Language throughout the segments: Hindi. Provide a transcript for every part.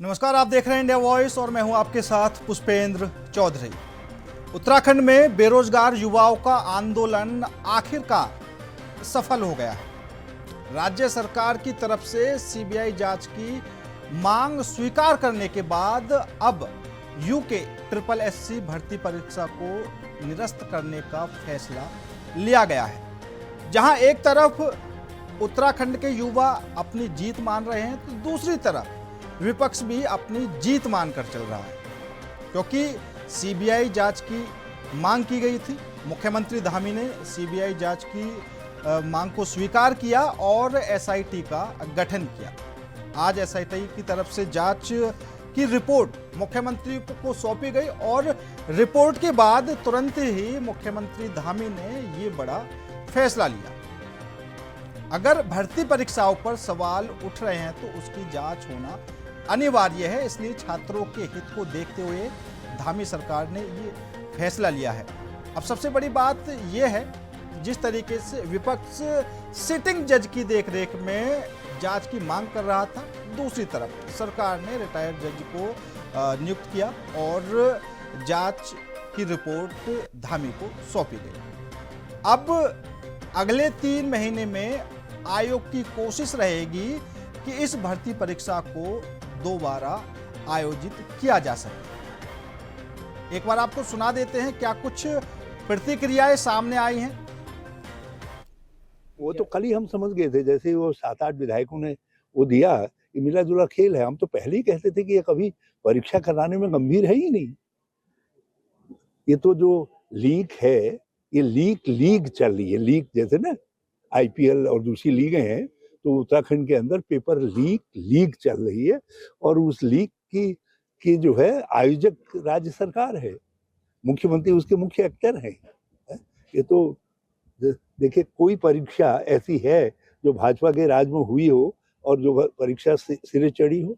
नमस्कार, आप देख रहे हैं इंडिया वॉइस और मैं हूं आपके साथ पुष्पेंद्र चौधरी। उत्तराखंड में बेरोजगार युवाओं का आंदोलन आखिरकार सफल हो गया है। राज्य सरकार की तरफ से सीबीआई जांच की मांग स्वीकार करने के बाद अब यूके ट्रिपल एससी भर्ती परीक्षा को निरस्त करने का फैसला लिया गया है। जहां एक तरफ उत्तराखंड के युवा अपनी जीत मान रहे हैं तो दूसरी तरफ विपक्ष भी अपनी जीत मानकर चल रहा है, क्योंकि सीबीआई जांच की मांग की गई थी। मुख्यमंत्री धामी ने सीबीआई जांच की मांग को स्वीकार किया और एसआईटी का गठन किया। आज एसआईटी की तरफ से जांच की रिपोर्ट मुख्यमंत्री को सौंपी गई और रिपोर्ट के बाद तुरंत ही मुख्यमंत्री धामी ने ये बड़ा फैसला लिया। अगर भर्ती परीक्षाओं पर सवाल उठ रहे हैं तो उसकी जांच होना अनिवार्य है, इसलिए छात्रों के हित को देखते हुए धामी सरकार ने ये फैसला लिया है। अब सबसे बड़ी बात यह है, जिस तरीके से विपक्ष सिटिंग जज की देखरेख में जांच की मांग कर रहा था, दूसरी तरफ सरकार ने रिटायर्ड जज को नियुक्त किया और जांच की रिपोर्ट धामी को सौंपी गई। अब अगले 3 महीने में आयोग की कोशिश रहेगी कि इस भर्ती परीक्षा को दोबारा आयोजित किया जा सके। एक बार आपको सुना देते हैं क्या कुछ प्रतिक्रियाएं सामने आई हैं। वो तो कल ही हम समझ गए थे, जैसे वो 7-8 विधायकों ने वो दिया, ये मिला जुला खेल है। हम तो पहले ही कहते थे कि ये कभी परीक्षा कराने में गंभीर है ही नहीं। ये तो जो लीक है, ये लीग चल रही है। लीक जैसे ना आईपीएल और दूसरी लीगें हैं, तो उत्तराखंड के अंदर पेपर लीग चल रही है और उस लीग की जो है आयोजक राज्य सरकार है, मुख्यमंत्री उसके मुख्य एक्टर हैं। ये तो देखिए, कोई परीक्षा ऐसी है जो भाजपा के राज में हुई हो और जो परीक्षा सिरे चढ़ी हो।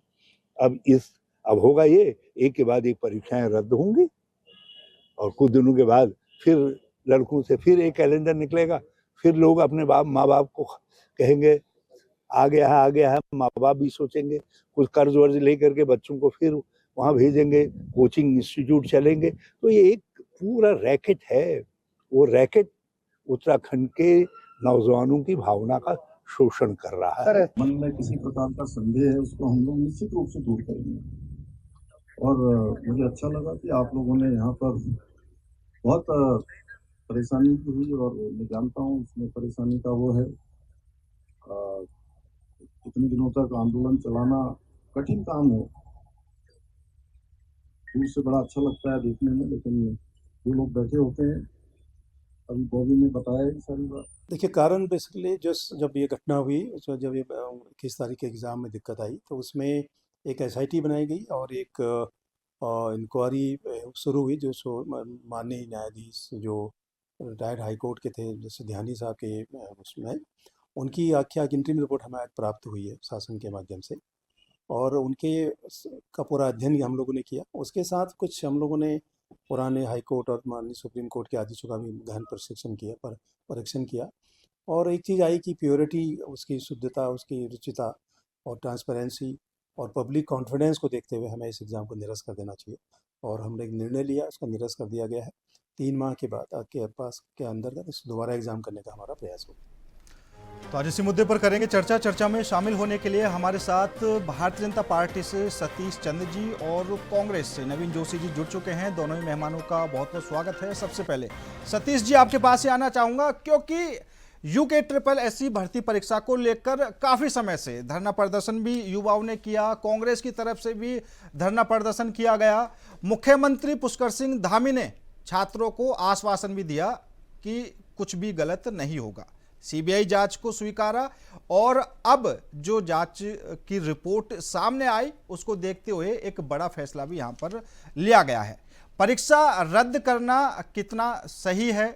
अब होगा ये, एक के बाद एक परीक्षाएं रद्द होंगी और कुछ दिनों के बाद फिर लड़कों से फिर एक कैलेंडर निकलेगा। फिर लोग अपने माँ बाप को कहेंगे आ गया है। माँ बाप भी सोचेंगे, कुछ कर्ज वर्ज लेकर के बच्चों को फिर वहां भेजेंगे, कोचिंग इंस्टीट्यूट चलेंगे। तो ये एक पूरा रैकेट है। वो रैकेट उत्तराखंड के नौजवानों की भावना का शोषण कर रहा है। मन में किसी प्रकार का संदेह है, उसको हम लोग निश्चित रूप से दूर करेंगे। और मुझे अच्छा लगा कि आप लोगों ने यहाँ पर बहुत परेशानी की हुई और मैं जानता हूँ इसमें परेशानी का वो है, इतने दिनों तक आंदोलन चलाना कठिन काम है। दूर से बड़ा अच्छा लगता है देखने में, लेकिन जो लोग बैठे होते हैं, अभी बॉबी ने बताया ये सारी बात। देखिए, कारण बेसिकली जब ये घटना हुई, उसमें जब ये 21 तारीख के एग्ज़ाम में दिक्कत आई, तो उसमें एक एसआईटी बनाई गई और एक इंक्वायरी शुरू हुई, जो माननीय न्यायाधीश जो रिटायर्ड हाई कोर्ट के थे, जैसे ध्यानी साहब के उसमें उनकी आख्या इंटरिम रिपोर्ट हमें प्राप्त हुई है शासन के माध्यम से, और उनके का पूरा अध्ययन हम लोगों ने किया। उसके साथ कुछ हम लोगों ने पुराने हाई कोर्ट और माननीय सुप्रीम कोर्ट के आदेशों का भी गहन परीक्षण किया और एक चीज़ आई कि प्योरिटी, उसकी शुद्धता, उसकी रुचिता और ट्रांसपेरेंसी और पब्लिक कॉन्फिडेंस को देखते हुए हमें इस एग्ज़ाम को निरस्त कर देना चाहिए। और हमने एक निर्णय लिया, उसका निरस्त कर दिया गया है। 3 माह के बाद आपके पास के अंदर दोबारा एग्ज़ाम करने का हमारा प्रयास होगा। तो आज इसी मुद्दे पर करेंगे चर्चा में शामिल होने के लिए हमारे साथ भारतीय जनता पार्टी से सतीश चंद्र जी और कांग्रेस से नवीन जोशी जी जुड़ चुके हैं। दोनों ही मेहमानों का बहुत बहुत स्वागत है। सबसे पहले सतीश जी, आपके पास से आना चाहूंगा, क्योंकि यूके ट्रिपल एससी भर्ती परीक्षा को लेकर काफी समय से धरना प्रदर्शन भी युवाओं ने किया, कांग्रेस की तरफ से भी धरना प्रदर्शन किया गया। मुख्यमंत्री पुष्कर सिंह धामी ने छात्रों को आश्वासन भी दिया कि कुछ भी गलत नहीं होगा। सीबीआई जांच को स्वीकारा और अब जो जांच की रिपोर्ट सामने आई, उसको देखते हुए एक बड़ा फैसला भी यहां पर लिया गया है। परीक्षा रद्द करना कितना सही है,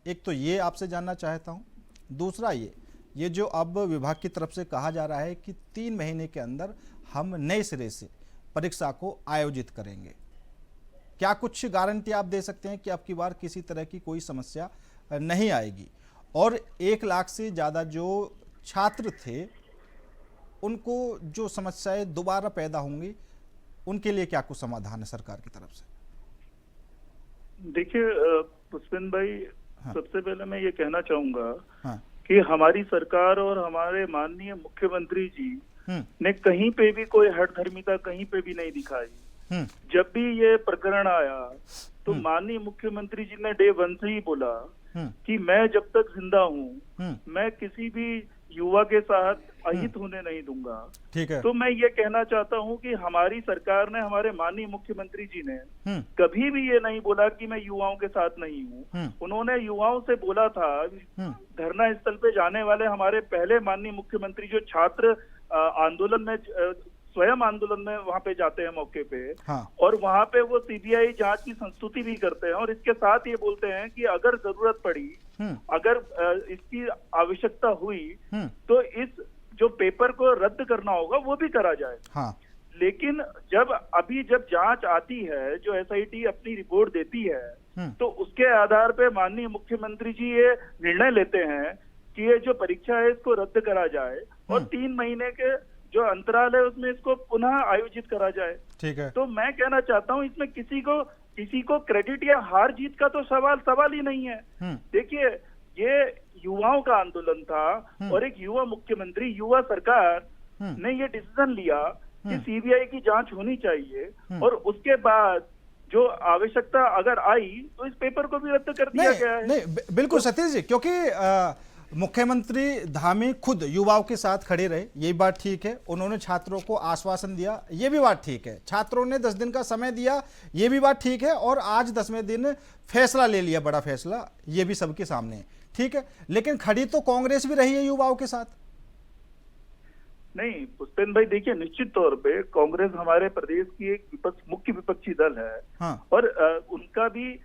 एक तो ये आपसे जानना चाहता हूं। दूसरा ये जो अब विभाग की तरफ से कहा जा रहा है कि 3 महीने के अंदर हम नए सिरे से परीक्षा को आयोजित करेंगे, क्या कुछ गारंटी आप दे सकते हैं कि अब की बार किसी तरह की कोई समस्या नहीं आएगी? और 1 लाख से ज़्यादा जो छात्र थे, उनको जो समस्याएं दोबारा पैदा होंगी उनके लिए क्या कुछ समाधान है सरकार की तरफ से? देखिए पुष्पेंद्र भाई, हाँ। सबसे पहले मैं ये कहना चाहूंगा हाँ। कि हमारी सरकार और हमारे माननीय मुख्यमंत्री जी हम्म। ने कहीं पे भी कोई हठधर्मिता कहीं पे भी नहीं दिखाई। हम्म। जब भी ये प्रकरण आया तो माननीय मुख्यमंत्री जी ने डे 1 से ही बोला कि मैं जब तक जिंदा हूँ मैं किसी भी युवा के साथ अहित होने नहीं दूंगा। ठीक है। तो मैं ये कहना चाहता हूँ कि हमारी सरकार ने, हमारे माननीय मुख्यमंत्री जी ने कभी भी ये नहीं बोला कि मैं युवाओं के साथ नहीं हूँ। उन्होंने युवाओं से बोला था, धरना स्थल पे जाने वाले हमारे पहले माननीय मुख्यमंत्री जो छात्र आंदोलन में, स्वयं आंदोलन में वहां पे जाते हैं मौके पे, हाँ। और वहां पे वो सीबीआई जांच की संस्तुति भी करते हैं और इसके साथ ये बोलते हैं कि अगर जरूरत पड़ी, अगर इसकी आवश्यकता हुई तो इस जो पेपर को रद्द करना होगा वो भी करा जाए। हाँ। लेकिन जब जांच आती है, जो एसआईटी अपनी रिपोर्ट देती है, तो उसके आधार पे माननीय मुख्यमंत्री जी ये निर्णय लेते हैं कि ये जो परीक्षा है इसको रद्द करा जाए और 3 महीने के जो अंतराल है उसमें इसको पुनः आयोजित करा जाए। ठीक है। तो मैं कहना चाहता हूँ इसमें किसी को क्रेडिट या हार जीत का तो सवाल ही नहीं है। देखिए, ये युवाओं का आंदोलन था और एक युवा मुख्यमंत्री, युवा सरकार ने ये डिसीजन लिया कि सीबीआई की जांच होनी चाहिए और उसके बाद जो आवश्यकता अगर आई तो इस पेपर को भी रद्द कर दिया गया है। नहीं, बिल्कुल सतीश जी, क्योंकि मुख्यमंत्री धामी खुद युवाओं के साथ खड़े रहे, ये बात ठीक है। उन्होंने छात्रों को आश्वासन दिया, ये भी बात ठीक है। छात्रों ने 10 दिन का समय दिया, ये भी बात ठीक है। और आज 10वें दिन फैसला ले लिया, बड़ा फैसला, ये भी सबके सामने है, ठीक है। लेकिन खड़ी तो कांग्रेस भी रही है युवाओं के साथ। नहीं पुष्पेंद्र भाई, देखिए निश्चित तौर पे कांग्रेस हमारे प्रदेश की एक मुख्य विपक्षी दल है। हाँ। और उनका भी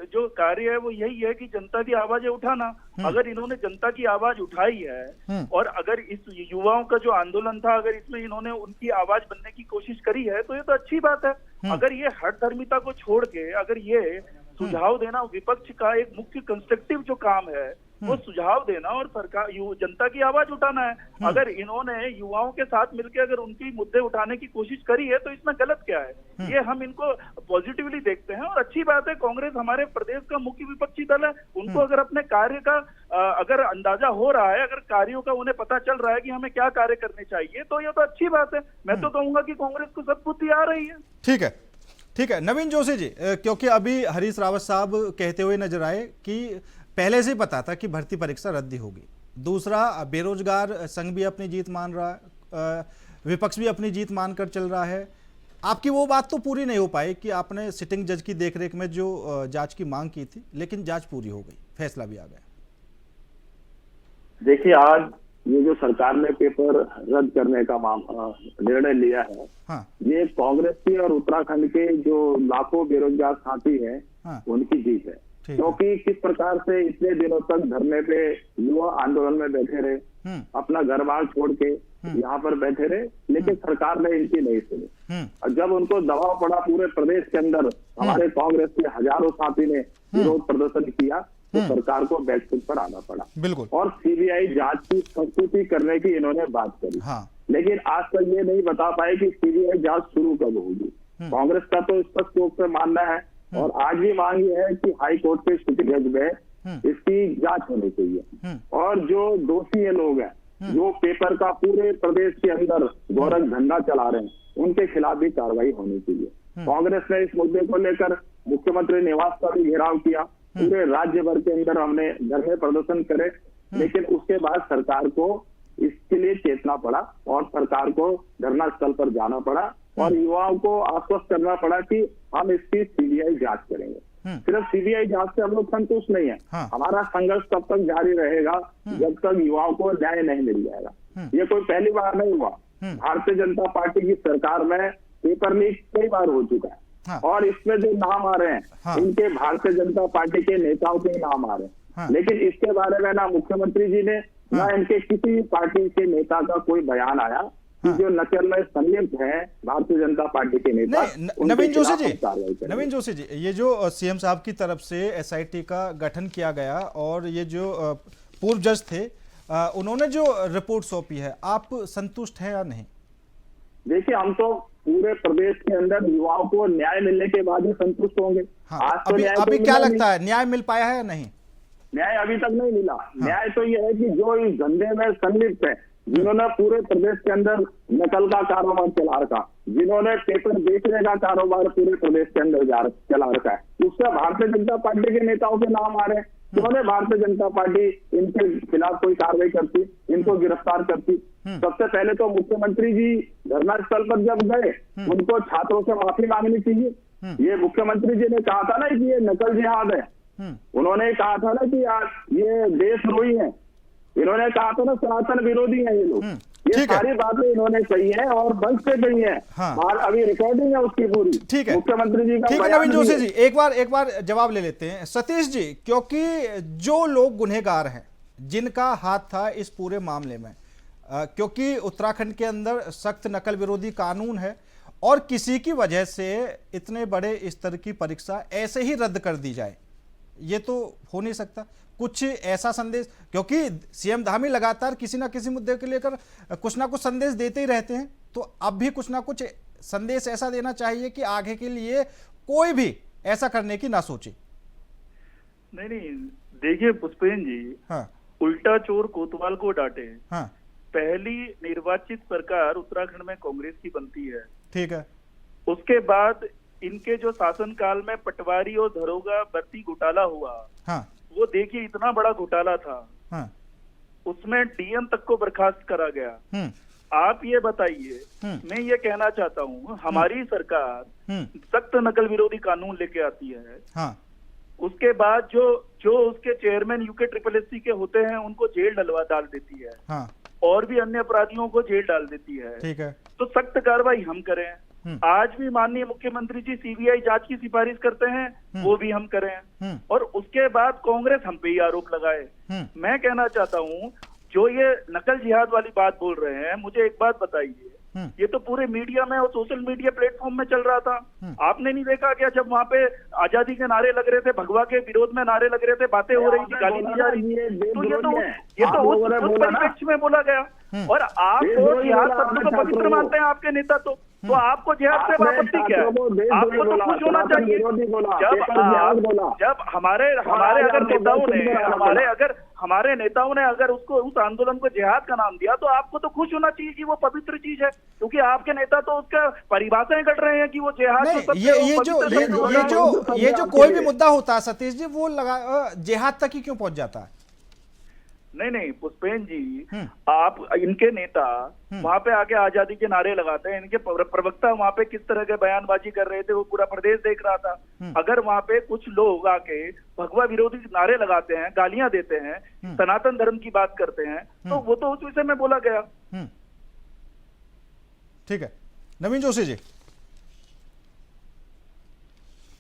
जो कार्य है वो यही है कि जनता की आवाजें उठाना। अगर इन्होंने जनता की आवाज उठाई है और अगर इस युवाओं का जो आंदोलन था, अगर इसमें इन्होंने उनकी आवाज बनने की कोशिश करी है तो ये तो अच्छी बात है। अगर ये हठधर्मिता को छोड़ के अगर ये सुझाव देना, विपक्ष का एक मुख्य कंस्ट्रक्टिव जो काम है वो सुझाव देना और सरकार जनता की आवाज उठाना है। अगर इन्होंने युवाओं के साथ मिलकर अगर उनकी मुद्दे उठाने की कोशिश करी है तो इसमें गलत क्या है? ये हम इनको पॉजिटिवली देखते हैं और अच्छी बात है। कांग्रेस हमारे प्रदेश का मुख्य विपक्षी दल है, उनको अगर अपने कार्य का अगर अंदाजा हो रहा है, अगर कार्यों का उन्हें पता चल रहा है कि हमें क्या कार्य करने चाहिए, तो ये तो अच्छी बात है। मैं तो कहूंगा कि कांग्रेस को सद्बुद्धि आ रही है। ठीक है, ठीक है। नवीन जोशी जी, क्योंकि अभी हरीश रावत साहब कहते हुए नजर आए कि पहले से ही पता था कि भर्ती परीक्षा रद्द होगी। दूसरा, बेरोजगार संघ भी अपनी जीत मान रहा है, विपक्ष भी अपनी जीत मानकर चल रहा है। आपकी वो बात तो पूरी नहीं हो पाई कि आपने सिटिंग जज की देखरेख में जो जांच की मांग की थी, लेकिन जांच पूरी हो गई, फैसला भी आ गया। देखिए, आज ये जो सरकार ने पेपर रद्द करने का निर्णय लिया है, हाँ। ये कांग्रेस की और उत्तराखंड के जो लाखों बेरोजगार साथी हैं, हाँ। उनकी जीत है। क्योंकि किस प्रकार से इतने दिनों तक धरने पे युवा आंदोलन में बैठे रहे, अपना घर बार छोड़ के यहाँ पर बैठे रहे, लेकिन सरकार ने इनकी नहीं सुनी। और जब उनको दबाव पड़ा पूरे प्रदेश के अंदर, हमारे कांग्रेस के हजारों साथी ने विरोध प्रदर्शन किया, तो सरकार को बैकफुट पर आना पड़ा। बिल्कुल। और सीबीआई जांच की संस्तुति करने की इन्होंने बात करी, हाँ। लेकिन आज तक ये नहीं बता पाए कि सीबीआई जांच शुरू कब होगी। कांग्रेस का तो स्पष्ट रूप से मानना है और आज भी मांग ये है कि हाई कोर्ट के सिटिंग जज में इसकी जांच होनी चाहिए। और जो दोषी लोग हैं, जो पेपर का पूरे प्रदेश के अंदर गोरख धंधा चला रहे हैं, उनके खिलाफ भी कार्रवाई होनी चाहिए। कांग्रेस ने इस मुद्दे को लेकर मुख्यमंत्री निवास का भी घेराव किया, पूरे राज्य भर के अंदर हमने धरने प्रदर्शन करे, लेकिन उसके बाद सरकार को इसके लिए चेतना पड़ा और सरकार को धरना स्थल पर जाना पड़ा और युवाओं को आश्वस्त करना पड़ा कि हम इसकी सीबीआई जांच करेंगे। सिर्फ सीबीआई जांच से हम लोग संतुष्ट नहीं है, हाँ। हमारा संघर्ष तब तक जारी रहेगा जब तक युवाओं को न्याय नहीं मिल जाएगा। ये कोई पहली बार नहीं हुआ, भारतीय जनता पार्टी की सरकार में पेपर लीक कई बार हो चुका है, हाँ। और इसमें जो नाम आ रहे हैं, हाँ। इनके भारतीय जनता पार्टी के नेताओं के नाम आ रहे हैं, हाँ। लेकिन इसके बारे में ना मुख्यमंत्री जी ने, ना इनके किसी पार्टी के नेता का कोई बयान आया कि जो नकल में संलिप्त है भारतीय जनता पार्टी के नेता। नवीन जोशी जी, ये जो सीएम साहब की तरफ से एसआईटी का गठन किया गया और ये जो पूर्व जज थे, उन्होंने जो रिपोर्ट सौंपी है, आप संतुष्ट हैं या नहीं? देखिए, हम तो पूरे प्रदेश के अंदर युवाओं को न्याय मिलने के बाद ही संतुष्ट होंगे। हाँ, आज तो अभी न्याय अभी तो क्या मिला लगता है, न्याय मिल पाया है या नहीं? न्याय अभी तक नहीं मिला। न्याय तो ये है कि जो इस धंधे में संलिप्त है, जिन्होंने पूरे प्रदेश के अंदर नकल का कारोबार चला रखा, जिन्होंने पेपर बेचने का कारोबार पूरे प्रदेश के अंदर चला रखा है, उससे भारतीय जनता पार्टी के नेताओं के नाम आ रहे हैं। क्यों नहीं भारतीय जनता पार्टी इनके खिलाफ कोई कार्रवाई करती, इनको गिरफ्तार करती? सबसे पहले तो मुख्यमंत्री जी धरना स्थल पर जब गए, उनको छात्रों से माफी मांगनी चाहिए। ये मुख्यमंत्री जी ने कहा था ना कि ये नकल जिहाद है, उन्होंने कहा था ना कि यार ये देशद्रोही है, इन्होंने कहा था ना सनातन विरोधी है ये लोग। ये सारी बातें इन्होंने कही है और बंद से कही है। और अभी रिकॉर्डिंग है उसकी पूरी। ठीक है मुख्यमंत्री जी का। ठीक है नवीन जोशी जी, एक बार जवाब ले लेते हैं सतीश जी, क्योंकि जो लोग गुनहगार हैं, जिनका हाथ था इस पूरे मामले में, क्योंकि उत्तराखंड के अंदर सख्त नकल विरोधी कानून है और किसी की वजह से इतने बड़े स्तर की परीक्षा ऐसे ही रद्द कर दी जाए, ये तो हो नहीं सकता। कुछ ऐसा संदेश, क्योंकि सीएम धामी लगातार किसी ना किसी मुद्दे को लेकर कुछ ना कुछ संदेश देते ही रहते हैं, तो अब भी कुछ ना कुछ संदेश ऐसा देना चाहिए कि आगे के लिए कोई भी ऐसा करने की ना सोचे। नहीं, देखिए पुष्पेंद्र जी, हाँ, उल्टा चोर कोतवाल को डांटे। हाँ, पहली निर्वाचित सरकार उत्तराखंड में कांग्रेस की बनती है, ठीक है, उसके बाद इनके जो शासनकाल में पटवारी और दरोगा भर्ती घोटाला हुआ, हाँ, वो देखिए इतना बड़ा घोटाला था, हाँ, उसमें डीएम तक को बर्खास्त करा गया। आप ये बताइए, मैं ये कहना चाहता हूँ, हमारी सरकार सख्त नकल विरोधी कानून लेके आती है, हाँ, उसके बाद जो उसके चेयरमैन यूके SSS के होते हैं उनको जेल डाल देती है, हाँ, और भी अन्य अपराधियों को जेल डाल देती है, ठीक है, तो सख्त कार्रवाई हम करें। आज भी माननीय मुख्यमंत्री जी सीबीआई जांच की सिफारिश करते हैं, वो भी हम करें, और उसके बाद कांग्रेस हम पे ही आरोप लगाए। मैं कहना चाहता हूँ, जो ये नकल जिहाद वाली बात बोल रहे हैं, मुझे एक बात बताइए, ये तो पूरे मीडिया में और सोशल मीडिया प्लेटफॉर्म में चल रहा था। आपने नहीं देखा क्या, जब वहाँ पे आजादी के नारे लग रहे थे, भगवा के विरोध में नारे लग रहे थे, बातें हो रही थी, गाली दी जा रही थी, तो ये तो उस परिप्रेक्ष्य में बोला गया। और आप तो जिहाद शब्द को पवित्र मानते हैं आपके नेता, तो आपको जिहाद से आपत्ति क्या है? आपको तो खुश होना चाहिए जब हमारे अगर नेताओं ने अगर उसको उस आंदोलन को जिहाद का नाम दिया, तो आपको तो खुश होना चाहिए कि वो पवित्र चीज है, क्योंकि आपके नेता तो उसका परिभाषाएं कर रहे हैं कि वो जिहाद। ये जो कोई भी मुद्दा होता है सतीश जी, वो जिहाद तक ही क्यों पहुंच जाता है? नहीं पुष्पेंद्र जी, आप इनके नेता वहां पे आके आजादी के नारे लगाते हैं, इनके प्रवक्ता वहां पे किस तरह के बयानबाजी कर रहे थे वो पूरा प्रदेश देख रहा था। अगर वहां पे कुछ लोग आके भगवा विरोधी नारे लगाते हैं, गालियां देते हैं, सनातन धर्म की बात करते हैं, तो वो तो उस विषय में बोला गया। ठीक है नवीन जोशी जी।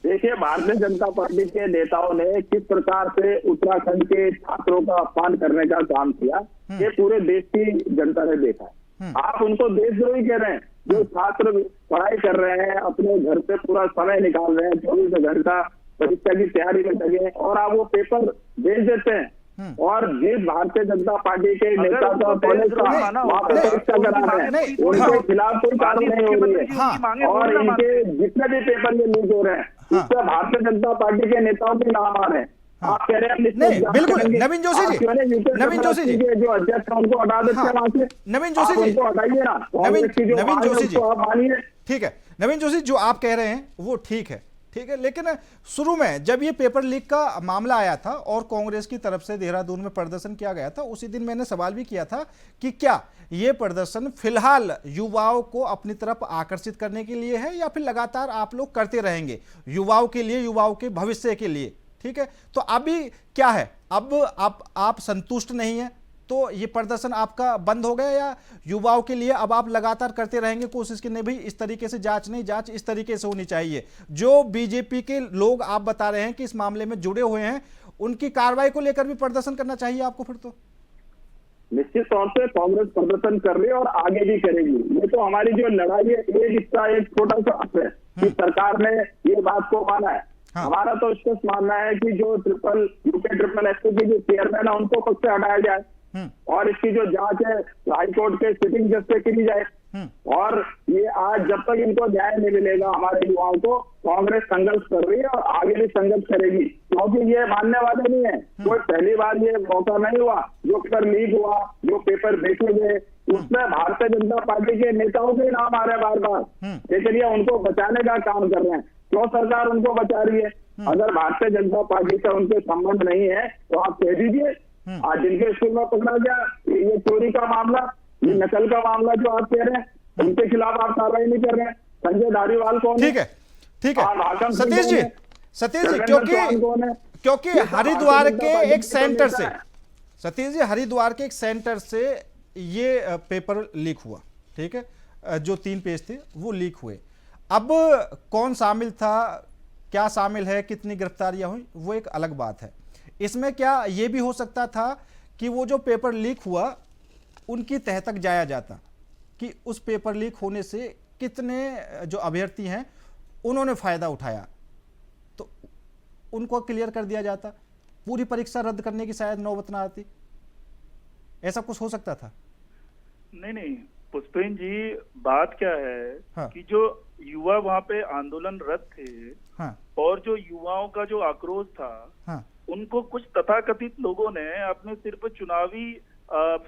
देखिए, भारतीय जनता पार्टी के नेताओं ने किस प्रकार से उत्तराखंड के छात्रों का अपमान करने का काम किया, ये पूरे देश की जनता ने देखा है। आप उनको देशद्रोही कह रहे हैं, जो छात्र पढ़ाई कर रहे हैं, अपने घर से पूरा समय निकाल रहे हैं, 24 घंटा परीक्षा की तैयारी में लगे हैं, और आप वो पेपर भेज देते हैं, और जिस भारतीय जनता पार्टी के नेता का परीक्षा करा रहे हैं, उनके खिलाफ कोई कार्रवाई नहीं हो रही है, और इनके जितने भी पेपर ये लीक हो रहे हैं, उससे भारतीय जनता पार्टी के नेताओं के नाम आ रहे हैं। आप कह रहे हैं नहीं, बिल्कुल नवीन जोशी जी, जो अध्यक्ष है उनको हटा देते हैं वहां से। नवीन जोशी जी उनको हटाइए ना, नवीन जोशी जी आप मानिए। ठीक है नवीन जोशी, जो आप कह रहे हैं वो ठीक है, लेकिन शुरू में जब ये पेपर लीक का मामला आया था और कांग्रेस की तरफ से देहरादून में प्रदर्शन किया गया था, उसी दिन मैंने सवाल भी किया था कि क्या ये प्रदर्शन फिलहाल युवाओं को अपनी तरफ आकर्षित करने के लिए है या फिर लगातार आप लोग करते रहेंगे युवाओं के लिए, युवाओं के भविष्य के लिए। ठीक है, तो अभी क्या है, अब आप संतुष्ट नहीं है तो ये प्रदर्शन आपका बंद हो गया, या युवाओं के लिए अब आप लगातार करते रहेंगे कोशिश कि नहीं भाई इस तरीके से जांच इस तरीके से होनी चाहिए? जो बीजेपी के लोग आप बता रहे हैं कि इस मामले में जुड़े हुए हैं, उनकी कार्रवाई को लेकर भी प्रदर्शन करना चाहिए आपको फिर? तो निश्चित तौर से कांग्रेस प्रदर्शन कर रही है और आगे भी करेगी। ये तो हमारी जो लड़ाई है, एक छोटा सा है कि सरकार ने ये बात को माना है। हाँ। हमारा तो स्पष्ट मानना है कि जो यूके SSS के जो चेयरमैन है उनको पद से हटाया जाए, और इसकी जो जांच है हाईकोर्ट के सिटिंग जज से करी जाए। और ये आज जब तक इनको न्याय नहीं मिलेगा हमारे युवाओं को, कांग्रेस संघर्ष कर रही है और आगे भी संघर्ष करेगी, क्योंकि ये मानने वाले नहीं है। कोई पहली बार ये मौका नहीं हुआ, जो पेपर लीक हुआ, जो पेपर बेचे गए, उसमें भारतीय जनता पार्टी के नेताओं के नाम आ रहे बार बार, लेकिन ये उनको बचाने का काम कर रहे हैं। क्यों सरकार उनको बचा रही है? अगर भारतीय जनता पार्टी से उनके संबंध नहीं है तो आप कह दीजिए। आज जिनके स्कूल में पकड़ा गया ये चोरी का मामला, ये नकल का मामला जो आप कह रहे हैं, उनके खिलाफ आप कार्रवाई नहीं कर रहे हैं। संजय धारीवाल कौन है? ठीक है सतीश जी, क्योंकि हरिद्वार के एक सेंटर से, सतीश जी हरिद्वार के एक सेंटर से ये पेपर लीक हुआ, ठीक है, जो 3 पेज थे वो लीक हुए। अब कौन शामिल था, क्या शामिल है, कितनी गिरफ्तारियां हुई, वो एक अलग बात है। इसमें क्या ये भी हो सकता था कि वो जो पेपर लीक हुआ उनकी तह तक जाया जाता कि उस पेपर लीक होने से कितने जो अभ्यर्थी हैं उन्होंने फायदा उठाया, तो उनको क्लियर कर दिया जाता, पूरी परीक्षा रद्द करने की शायद नौबत ना आती। ऐसा कुछ हो सकता था? नहीं पुष्पेंद्र जी, बात क्या है हाँ। कि जो युवा वहाँ पे आंदोलनरत थे, हाँ। और जो युवाओं का जो आक्रोश था, हाँ। उनको कुछ तथाकथित लोगों ने अपने सिर्फ चुनावी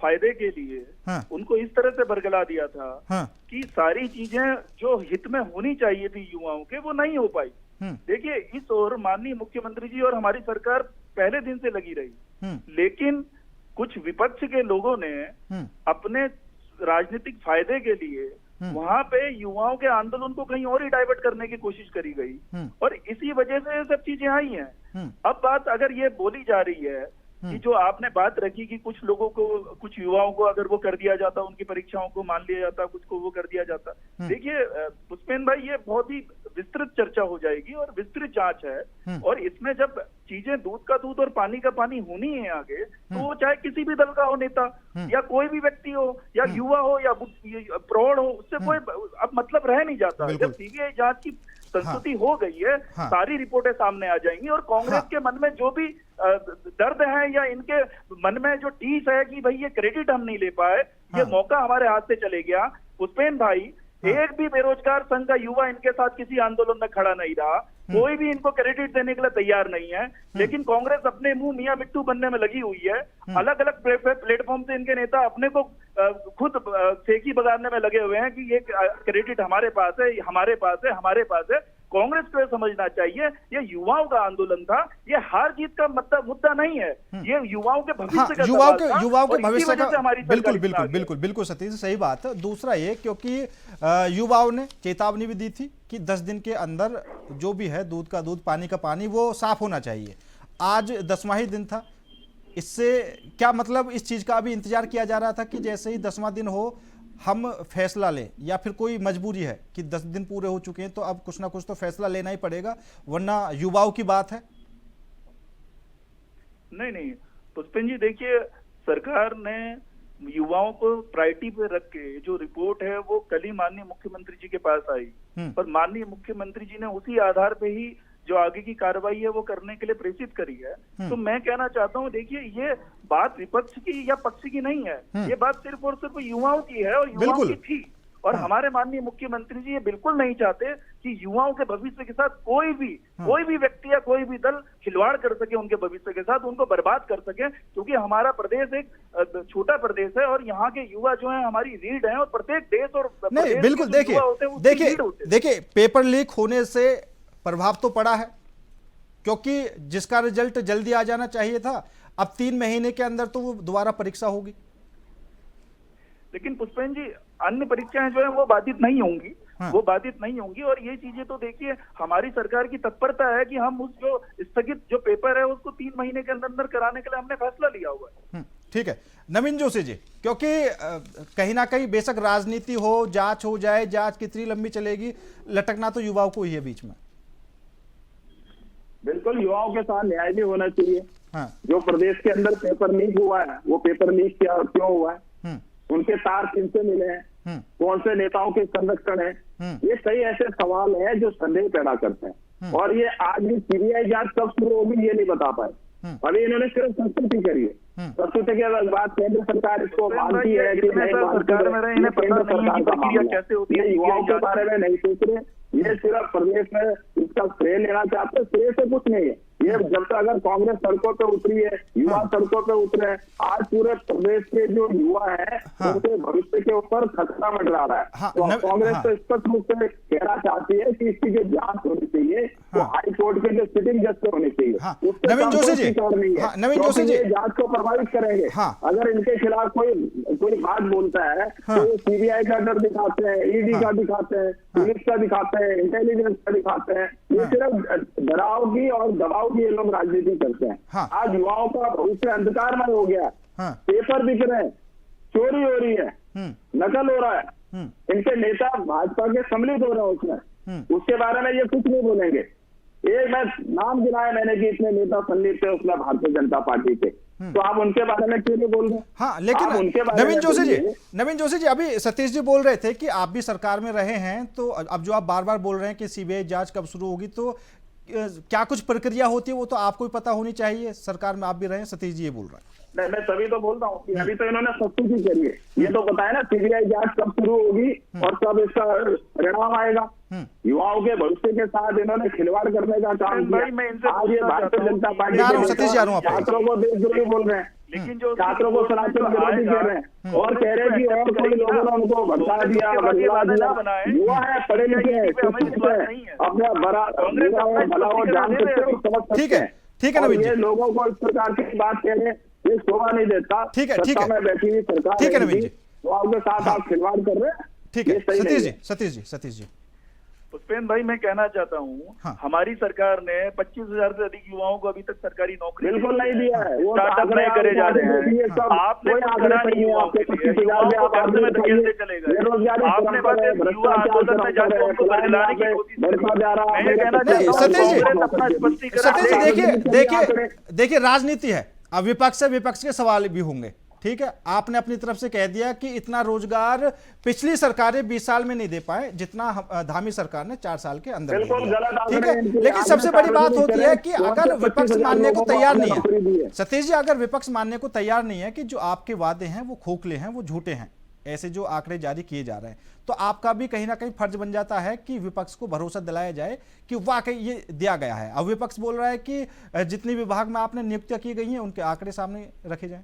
फायदे के लिए हाँ। उनको इस तरह से बरगला दिया था हाँ। कि सारी चीजें जो हित में होनी चाहिए थी युवाओं के, वो नहीं हो पाई। देखिए, इस ओर माननीय मुख्यमंत्री जी और हमारी सरकार पहले दिन से लगी रही, लेकिन कुछ विपक्ष के लोगों ने अपने राजनीतिक फायदे के लिए वहां पे युवाओं के आंदोलन को कहीं और ही डाइवर्ट करने की कोशिश करी गई, और इसी वजह से ये सब चीजें आई हैं। अब बात अगर ये बोली जा रही है कि जो आपने बात रखी कि कुछ लोगों को, कुछ युवाओं को अगर वो कर दिया जाता, उनकी परीक्षाओं को मान लिया जाता, कुछ को वो कर दिया जाता। देखिए पुष्पेंद्र भाई, ये बहुत ही विस्तृत चर्चा हो जाएगी और विस्तृत जांच है, और इसमें जब चीजें दूध का दूध और पानी का पानी होनी है आगे, तो वो चाहे किसी भी दल का हो नेता, या कोई भी व्यक्ति हो, या युवा हो, या प्रौढ़ हो, उससे कोई अब मतलब रह नहीं जाता। जब सीबीआई जांच की संस्तुति हो गई है, सारी रिपोर्टें सामने आ जाएंगी, और कांग्रेस के मन में जो भी दर्द है या इनके मन में जो टीस है कि भाई ये क्रेडिट हम नहीं ले पाए, ये मौका हमारे हाथ से चले गया। पुष्पेंद्र भाई, एक भी बेरोजगार संघ का युवा इनके साथ किसी आंदोलन में खड़ा नहीं रहा, कोई भी इनको क्रेडिट देने के लिए तैयार नहीं है, लेकिन कांग्रेस अपने मुंह मियां मिट्टू बनने में लगी हुई है। अलग अलग प्लेटफॉर्म से इनके नेता अपने को खुद सेकी बगाड़ने में लगे हुए हैं कि ये क्रेडिट हमारे पास है, हमारे पास है, हमारे पास है। कांग्रेस को समझना चाहिए ये युवाओं का आंदोलन था, ये हार जीत का मतलब मुद्दा नहीं है, ये युवाओं के भविष्य का युवाओं के भविष्य का। बिल्कुल बिल्कुल बिल्कुल बिल्कुल सतीश, सही बात है। दूसरा ये, क्योंकि युवाओं ने चेतावनी भी दी थी कि 10 दिन के अंदर जो भी है दूध का दूध पानी का पानी वो साफ होना चाहिए। आज 10वां ही दिन था, इससे क्या मतलब इस चीज का अभी इंतजार किया जा रहा था कि जैसे ही 10वां दिन हो हम फैसला लें, या फिर कोई मजबूरी है कि 10 दिन पूरे हो चुके हैं तो अब कुछ ना कुछ तो फैसला लेना ही पड़ेगा, वरना युवाओं की बात है। नहीं पुष्पेंद्र जी, देखिए सरकार ने युवाओं को प्रायोरिटी पे रख के जो रिपोर्ट है वो कल ही माननीय मुख्यमंत्री जी के पास आई, और माननीय मुख्यमंत्री जी ने उसी आधार पे ही जो आगे की कार्रवाई है वो करने के लिए प्रेषित करी है। तो मैं कहना चाहता हूँ, देखिए ये बात विपक्ष की या पक्ष की नहीं है, ये बात सिर्फ और सिर्फ युवाओं की है, और युवाओं की थी। और हमारे माननीय मुख्यमंत्री जी ये बिल्कुल नहीं चाहते कि युवाओं के भविष्य के साथ कोई भी व्यक्ति या कोई भी दल खिलवाड़ कर सके उनके भविष्य के साथ, उनको बर्बाद कर सके, क्योंकि हमारा प्रदेश एक छोटा प्रदेश है और यहाँ के युवा जो है हमारी रीढ़ है, और प्रत्येक देश और नहीं बिल्कुल देखिए पेपर लीक होने से प्रभाव तो पड़ा है, क्योंकि जिसका रिजल्ट जल्दी आ जाना चाहिए था, अब 3 महीने के अंदर तो वो दोबारा परीक्षा होगी। लेकिन पुष्पेंद्र जी, अन्य परीक्षाएं जो है वो बाधित नहीं होंगी, वो बाधित नहीं होंगी। और ये चीजें तो देखिए हमारी सरकार की तत्परता है कि हम उस जो स्थगित जो पेपर है उसको 3 महीने के अंदर कराने के लिए हमने फैसला लिया हुआ है। ठीक है नवीन जोशी जी, क्योंकि कहीं ना कहीं बेशक राजनीति हो, जांच हो जाए, जांच कितनी लंबी चलेगी, लटकना तो युवाओं को ही है बीच में। बिल्कुल, युवाओं के साथ न्याय भी होना चाहिए। जो प्रदेश के अंदर पेपर लीक हुआ है, वो पेपर लीक क्यों हुआ है, उनके तार किनसे मिले हैं, कौन से नेताओं के संरक्षण है, ये कई ऐसे सवाल हैं जो संदेह पैदा करते हैं। और ये आज भी सीबीआई जांच कब शुरू होगी ये नहीं बता पाए। अभी इन्होंने सिर्फ संस्कृति करी है। संस्कृति के बाद केंद्र सरकार इसको मानती है कि नहीं, सरकार में रहे, इन्हें पता नहीं है कि प्रक्रिया कैसे होती है, युवाओं के बारे में नहीं सोच रहे। ये सिर्फ प्रदेश में इसका श्रेय लेना चाहते हैं, श्रेय से कुछ नहीं है। ये जब तक अगर कांग्रेस सड़कों पे उतरी है, युवा सड़कों पे उतरे हैं, आज पूरे प्रदेश के जो युवा है उनके भविष्य के ऊपर खतरा मंडरा रहा है। तो कांग्रेस तो स्पष्ट रूप से कहना चाहती है कि इसकी जो जांच होनी चाहिए वो हाई कोर्ट के जो सिटिंग जज से होनी चाहिए। नवीन जोशी जी, नवीन जोशी जी, जांच को प्रभावित करेंगे। अगर इनके खिलाफ कोई बात बोलता है तो सीबीआई का डर दिखाते हैं, ईडी का दिखाते हैं, पुलिस का दिखाते हैं, इंटेलिजेंस का दिखाते हैं। ये सिर्फ डराव की और दबाव की ये लोग राजनीति करते हैं। आज युवाओं का भविष्य अंधकारमय हो गया। पेपर बिक रहे हैं, चोरी हो रही है, नकल हो रहा है, इनके नेता भाजपा के सम्मिलित हो रहे हैं उसमें, उसके बारे में ये कुछ नहीं बोलेंगे। एक मैं नाम गिनाया मैंने कि इतने नेता सम्मिलित थे उसमें भारतीय जनता पार्टी के, तो आप उनके बारे में क्यों नहीं बोल रहे? हाँ, लेकिन नवीन जोशी जी अभी सतीश जी बोल रहे थे कि आप भी सरकार में रहे हैं, तो अब जो आप बार बार बोल रहे हैं कि सीबीआई जांच कब शुरू होगी, तो क्या कुछ प्रक्रिया होती है वो तो आपको भी पता होनी चाहिए, सरकार में आप भी रहे हैं। सतीश जी ये बोल रहे हैं। मैं तभी तो बोल रहा हूँ कि अभी तो इन्होंने संस्तुति करी है, ये तो बताया ना सीबीआई जांच कब शुरू होगी और कब इसका परिणाम आएगा। युवाओं के भविष्य के साथ इन्होंने खिलवाड़ करने का काम किया। आज ये भारतीय जनता पार्टी छात्रों को देशद्रोही बोल रहे हैं, लेकिन जो छात्रों को सनातन विरोधी कह रहे हैं और कह रहे हैं कि और कोई लोगों ने उनको भड़का दिया, बदला दिया। युवा है, पढ़े लिखे हैं, शिक्षित है, अपना भला और जान सकते हैं, समझ सकते हैं। ठीक है नवीन जी, ये लोगों को इस प्रकार की बात कह रहे हैं, ये शोभा नहीं देता। ठीक है बैठी हुई सरकार, ठीक है नवीन जी, युवाओं के साथ आप खिलवाड़ कर रहे हैं। ठीक है सतीश जी पुष्पेंद्र भाई, मैं कहना चाहता हूँ हमारी सरकार ने 25,000 से अधिक युवाओं को अभी तक सरकारी नौकरी बिल्कुल नहीं दिया है, वो स्टार्टअप नहीं करे जा रहे हैं। आपने करा नहीं युवाओं के लिए, युवाओं को कर्ज में धकेलते चले गए। आपने बस युवा आंदोलन में जाकर उनको बदलाने की कोशिश की। मैं कहना चाहता हूँ कांग्रेस अपना स्पष्टीकरण देखिए राजनीति है, अब विपक्ष के सवाल भी होंगे। ठीक है, आपने अपनी तरफ से कह दिया कि इतना रोजगार पिछली सरकारें 20 साल में नहीं दे पाए जितना धामी सरकार ने 4 साल के अंदर। ठीक है, लेकिन सबसे बड़ी बात होती है कि अगर विपक्ष मानने को तैयार नहीं है, सतीश जी, अगर विपक्ष मानने को तैयार नहीं है कि जो आपके वादे हैं वो खोखले हैं, वो झूठे हैं, ऐसे जो आंकड़े जारी किए जा रहे हैं, तो आपका भी कहीं ना कहीं फर्ज बन जाता है कि विपक्ष को भरोसा दिलाया जाए कि वाकई ये दिया गया है। अब विपक्ष बोल रहा है कि जितनी विभाग में आपने नियुक्तियां की गई हैं उनके आंकड़े सामने रखे जाए।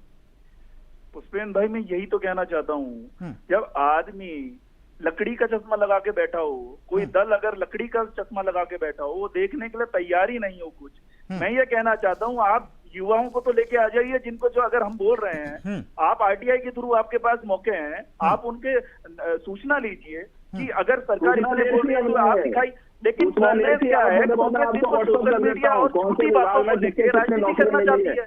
पुष्पेंद्र भाई, मैं यही तो कहना चाहता हूँ, जब आदमी लकड़ी का चश्मा लगा के बैठा हो, कोई दल अगर लकड़ी का चश्मा लगा के बैठा हो, वो देखने के लिए तैयार ही नहीं हो कुछ। मैं ये कहना चाहता हूँ, आप युवाओं को तो लेके आ जाइए, जिनको जो अगर हम बोल रहे हैं, आप आरटीआई के थ्रू आपके पास मौके हैं, आप उनके सूचना लीजिए कि अगर सरकार इसलिए बोल रही है तो आप दिखाई। लेकिन कांग्रेस क्या है, कांग्रेस सोशल मीडिया और झूठी बातों को लेकर राजनीति करना चाहती है।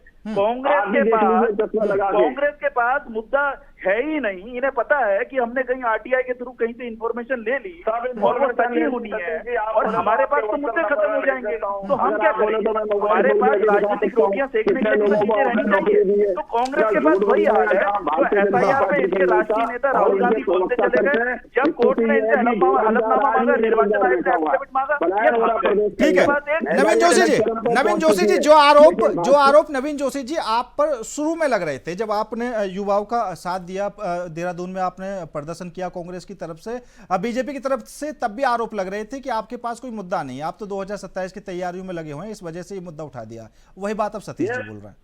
कांग्रेस के पास मुद्दा है ही नहीं। इन्हें पता है कि हमने कहीं आरटीआई के थ्रू कहीं से इंफॉर्मेशन ले ली और वो सच्ची होनी है और हमारे पास तो मुद्दे खत्म हो जाएंगे, तो हम क्या करेंगे? हमारे पास राजनीतिक रोटियां सेकने के लिए चीजें रहनी चाहिए। तो कांग्रेस के पास वही हाल है जो एफआईआर में इसके राष्ट्रीय नेता राहुल गांधी बोलते चले गए, जब कोर्ट ने इनसे हलफनामा मांगा, निर्वाचन आयोग से एफिडेविट मांगा। ठीक है नवीन जोशी जी, जो आरोप नवीन जोशी जी आप पर शुरू में लग रहे थे, जब आपने युवाओं का साथ दिया, देहरादून में आपने प्रदर्शन किया कांग्रेस की तरफ से, बीजेपी की तरफ से, तब भी आरोप लग रहे थे कि आपके पास कोई मुद्दा नहीं है, आप तो 2027 की तैयारियों में लगे हुए हैं, इस वजह से ये मुद्दा उठा दिया। वही बात अब सतीश जी बोल रहे हैं।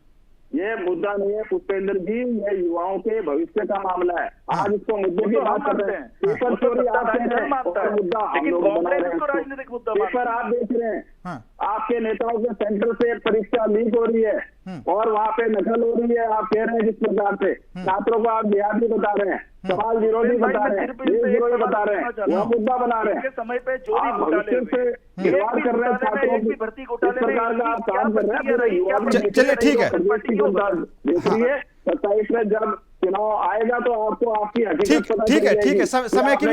ये मुद्दा नहीं है पुष्पेंद्र जी, ये युवाओं के भविष्य का मामला है। आज इसको मुद्दे की बात कर रहे हैं, पेपर चोरी आप कह रहे हैं और मुद्दा हम लोग बना रहे हैं। पेपर आप देख रहे हैं, आपके नेताओं के सेंटर से परीक्षा लीक हो रही है और वहाँ पे नकल हो रही है। आप कह रहे हैं जिस प्रकार से छात्रों को आप देहाती बता रहे हैं, समाज विरोधी बता रहे हैं, देश विरोधी बता रहे हैं, वह मुद्दा बना रहे हैं। समय पे जो भी भविष्य से खिलवाड़ कर रहे हैं छात्रों की, भर्ती इस प्रकार का आप काम कर रहे हैं। चलिए ठीक है, देखिए 27 में जब चुनाव आएगा तो आपको आपकी ठीक है, समय की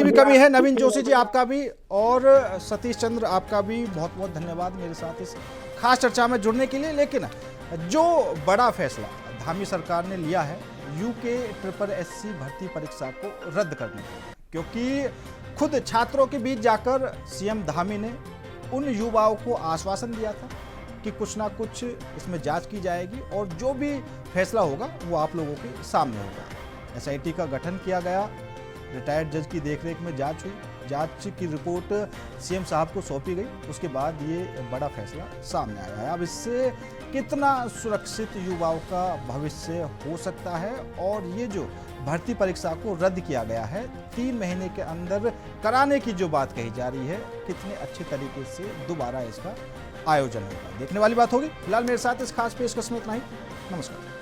भी कमी है। नवीन जोशी जी आपका भी और सतीश चंद्र आपका भी बहुत बहुत धन्यवाद मेरे साथ इस खास चर्चा में जुड़ने के लिए। लेकिन जो बड़ा फैसला धामी सरकार ने लिया है यूके SSSC भर्ती परीक्षा को रद्द करने का, क्योंकि खुद छात्रों के बीच जाकर सीएम धामी ने उन युवाओं को आश्वासन दिया था कि कुछ ना कुछ इसमें जांच की जाएगी और जो भी फैसला होगा वो आप लोगों के सामने होगा। एसआईटी का गठन किया गया, रिटायर्ड जज की देखरेख में जांच हुई, जांच की रिपोर्ट सीएम साहब को सौंपी गई, उसके बाद ये बड़ा फैसला सामने आया है। अब इससे कितना सुरक्षित युवाओं का भविष्य हो सकता है और ये जो भर्ती परीक्षा को रद्द किया गया है 3 महीने के अंदर कराने की जो बात कही जा रही है, कितने अच्छे तरीके से दोबारा इसका आयोजन होगा, देखने वाली बात होगी। फिलहाल मेरे साथ इस खास पेशकश में इतना ही। नमस्कार।